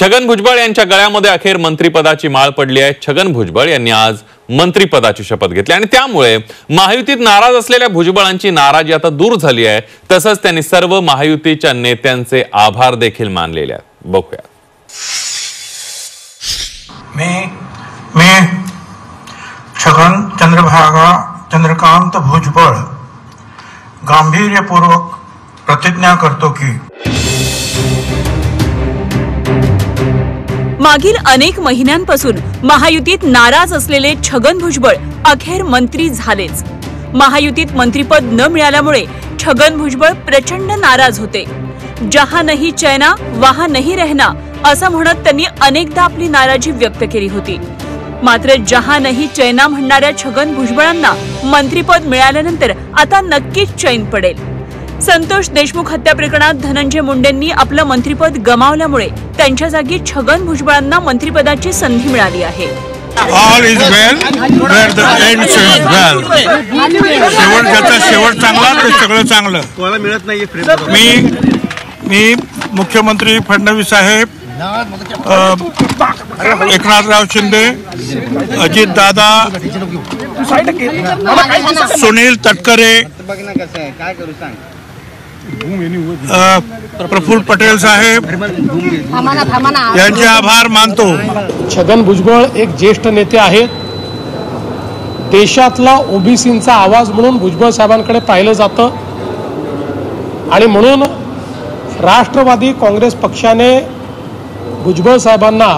छगन भुजबळ यांच्या गळ्यामध्ये अखेर मंत्रिपदाची माळ पडली आहे। छगन भुजबळ यांनी आज मंत्रिपदाची शपथ घेतली आणि त्यामुळे महायुतीत नाराज असलेल्या भुजबळांची नाराजी आता दूर झाली आहे। तसंच त्यांनी सर्व महायुतीच्या नेत्यांचे आभार देखील मानलेले आहेत। बघूया। मी छगन चंद्रकांत भुजबळ गांभीर्यपूर्वक प्रतिज्ञा करतो की मागील अनेक महिन्यांपासून महायुतीत नाराज असलेले छगन भुजबळ अखेर मंत्री झालेच। महायुतीत मंत्रीपद न मिळाल्यामुळे छगन भुजबळ प्रचंड नाराज होते। जहां नहीं चैना वहां नहीं रहना असं म्हणत त्यांनी अनेकदा आपली नाराजी व्यक्त केली होती। मात्र जहां नहीं चैना म्हणणाऱ्या छगन भुजबळांना मंत्रीपद मिळाल्यानंतर आता नक्कीच चैन पडेल। संतोष देशमुख हत्या प्रकरणात धनंजय मुंडेंनी आपलं मंत्रिपद गमावल्यामुळे त्यांच्या जागी छगन भुजबळांना मंत्रिपदाची संधी मिळाली आहे। All is well where the end is well. शेवट चांगला ते सगळं चांगलं। कोणाला मिळत नाहीये। मी मुख्यमंत्री फडणवीस साहेब, एकनाथराव शिंदे, अजित दादा, सुनील तटकरे, प्रफुल्ल पटेल साहेब यांचे आभार मानतो। छगन भुजबळ एक ज्येष्ठ नेते आहेत। देशातला ओबीसींचा आवाज म्हणून भुजबळ साहेबांकडे पाहिलं जातं आणि म्हणून राष्ट्रवादी काँग्रेस पक्षाने भुजबळ साहेबांना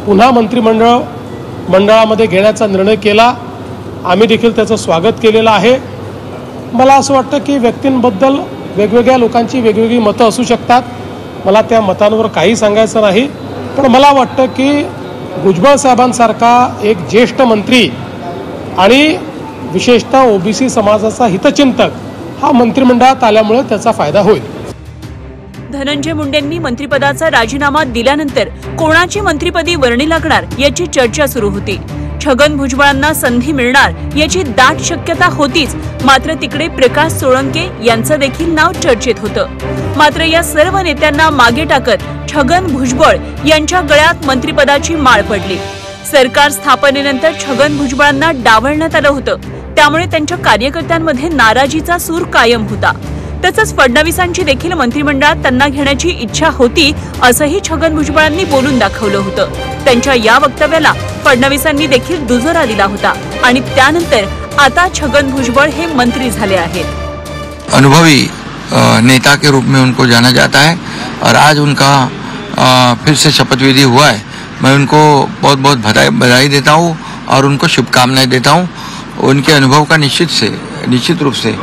पुन्हा मंत्रिमंडळामध्ये घेण्याचा निर्णय केला। आम्ही देखील त्याचं स्वागत केलेलं आहे। मला असं वाटतं की व्यक्तींबद्दल वेगवेगळ्या लोकांची वेगवेगळी मतं असू शकतात। मला त्या मतांवर काही सांगायचं नाही, पण मला वाटतं की भुजबळ साहेबांसारखा एक ज्येष्ठ मंत्री आणि विशेषतः ओबीसी समाजाचा हितचिंतक हा मंत्रिमंडळात आल्यामुळे त्याचा फायदा होईल। धनंजय मुंडेंनी मंत्रिपदाचा राजीनामा दिल्यानंतर कोणाची मंत्रिपदी वर्णी लागणार याची चर्चा सुरू होती। छगन भुजबळांना संधी मिळणार याची दाट शक्यता होतीच, मात्र तिकडे प्रकाश सोळंके यांचं देखील नाव चर्चेत होतं। मात्र या सर्व नेत्यांना मागे टाकत छगन भुजबळ यांच्या गळ्यात मंत्रिपदाची माळ पडली। सरकार स्थापनेनंतर छगन भुजबळांना डावलण्यात आलं होतं, त्यामुळे त्यांच्या कार्यकर्त्यांमध्ये नाराजीचा सूर कायम होता। तसंच फडणवीसांची देखील मंत्रिमंडळात त्यांना घेण्याची इच्छा होती असंही छगन भुजबळांनी बोलून दाखवलं होतं। त्यांच्या या वक्तव्याला फडणवीसांनी देखील दुजोरा दिला होता आणि त्यानंतर आता छगन भुजबळ हे मंत्री झाले आहेत। अनुभवी नेता के रूप में उनको जाना जाता है और आज उनका फिर से शपथ विधि हुआ है। मैं उनको बहुत बहुत बधाई देता हूँ और उनको शुभकामनाएं देता हूँ। उनके अनुभव का निश्चित रूप से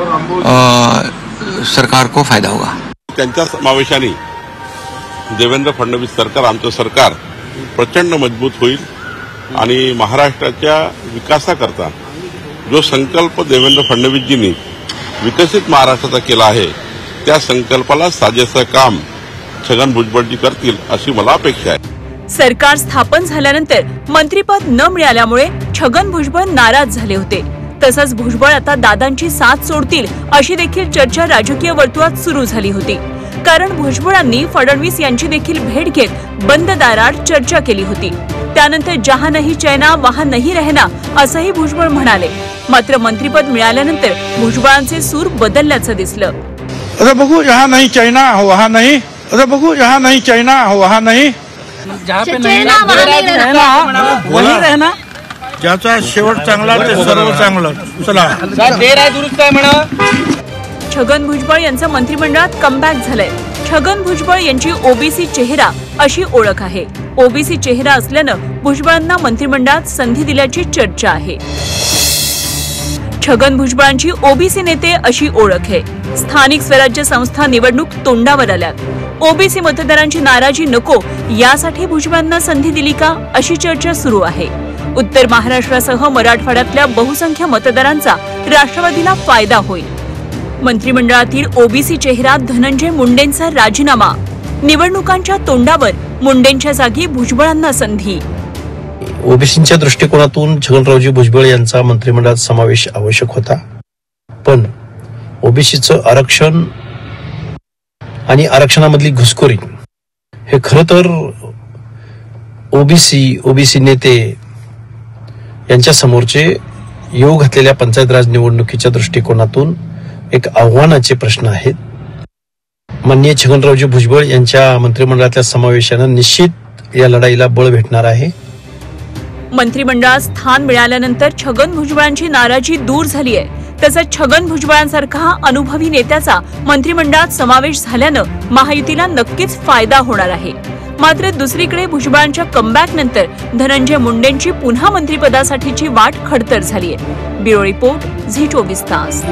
सरकार को फायदा होगा। त्यांच्या समावेशाने देवेंद्र फडणवीस सरकार, आमचं सरकार प्रचंड मजबूत होईल आणि महाराष्ट्राच्या विकासाकरता जो संकल्प देवेंद्र फडणवीसजींनी विकसित महाराष्ट्राचा केला आहे त्या संकल्पाला साजेसं काम छगन भुजबळजी करतील अशी मला अपेक्षा आहे। सरकार स्थापन झाल्यानंतर मंत्रिपद न मिळाल्यामुळे छगन भुजबळ नाराज झाले होते। तसंच भुजबळ आता दादांची साथ सोडतील अशी देखील चर्चा राजकीय वर्तुळात सुरू झाली होती, कारण भुजबळांनी फडणवीस यांची देखील भेट घेत बंद दारात चर्चा केली होती। त्यानंतर जहां नहीं चैना वहां नहीं रहना असंही भुजबळ म्हणाले। मात्र मंत्रिपद मिळाल्यानंतर भुजबळांचे सूर बदलल्याचं दिसलं। अरे बघू, जहां नहीं चैना वहां नहीं, अरे बघू जहां नहीं चैना वहां नहीं, जहां पे नहीं वही रहना, ज्याचा शेवट चांगला ते सर्व चांगलं। चला देर आहे दुरुस्त आहे म्हणा। छगन भुजबळ यांचं मंत्रिमंडळात कमबॅक झालंय। छगन भुजबळ यांची ओबीसी चेहरा अशी ओळख आहे। ओबीसी चेहरा असल्यानं भुजबळांना मंत्रिमंडळात संधी दिल्याची चर्चा आहे। छगन भुजबळांची ओबीसी नेते अशी ओळख आहे। स्थानिक स्वराज्य संस्था निवडणूक तोंडावर आल्यात। ओबीसी मतदारांची नाराजी नको यासाठी भुजबळांना संधी दिली का अशी चर्चा सुरू आहे। उत्तर महाराष्ट्रासह मराठवाड्यातल्या बहुसंख्य मतदारांचा राष्ट्रवादीला फायदा होईल। मंत्रिमंडळातील ओबीसी चेहरा धनंजय मुंडेंचा राजीनामा, निवडणुकांच्या तोंडावर मुंडेंच्या जागी भुजबळांना संधी। ओबीसीच्या दृष्टिकोनातून छगनरावजी भुजबळ यांचा मंत्रिमंडळात समावेश आवश्यक होता, पण ओबीसीचं आरक्षण आणि आरक्षणामधली घुसखोरी हे खरं तर ओबीसी नेते यांच्या समोरचे येऊ घातलेल्या पंचायत राज निवडणुकीच्या दृष्टिकोनातून एक आव्हानाचे प्रश्न आहेत। माननीय छगनरावजी भुजबळ यांच्या मंत्रिमंडळातल्या समावेशानं निश्चित या लढाईला बळ भेटणार आहे। मंत्रिमंडळात स्थान मिळाल्यानंतर छगन भुजबळांची नाराजी दूर झाली आहे। तसंच छगन भुजबळांसारखा अनुभवी नेत्याचा मंत्रिमंडळात समावेश झाल्यानं महायुतीला नक्कीच फायदा होणार आहे। मात्र दुसरीकडे भुजबळांच्या कमबॅक नंतर धनंजय मुंडेंची पुन्हा मंत्रिपदासाठीची वाट खडतर झाली आहे। ब्युरो रिपोर्ट झी 24 तास।